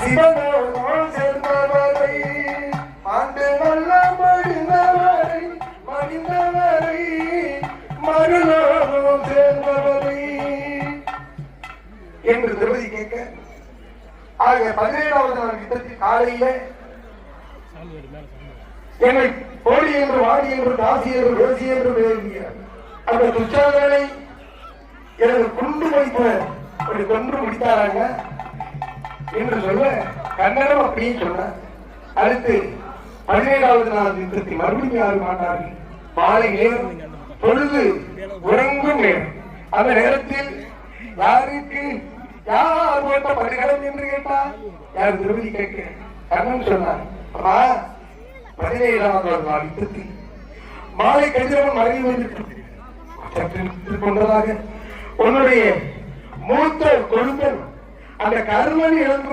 சிவனோடு சேர்ந்தவரை ஆண்டு நல்ல மடிந்தவரை மடிந்தவரை மருளோடு சேர்ந்தவரை என்று திருப்பதி கேட்க, ஆக 17வது நாள் யுத்தத்தில் காலையிலே என்னை போடி என்று வாடி என்று காசி என்று பேசி என்று பேசிய அந்த துச்சாதனை எனக்கு குண்டு வைத்த ஒரு கொன்று முடித்தாராங்க என்று சொல்ல கன்னடம் அப்படியே சொன்னார். அடுத்து 17வது நாள் யுத்தத்தில் மறுபடியும் யாரும் மாட்டார்கள். மாலை நேரம், பொழுது உறங்கும் நேரம். அந்த நேரத்தில் யாருக்கு யார் போட்ட படுகளம் என்று கேட்டார். யார் திருப்பதி கேட்க கண்ணன் சொன்னார், 17வது நாள் யுத்தத்தில் மாலை கதிரவன் மறைவதற்கு கொண்டதாக உன்னுடைய மூத்த கொழுந்தன் அந்த கருமணி இழந்து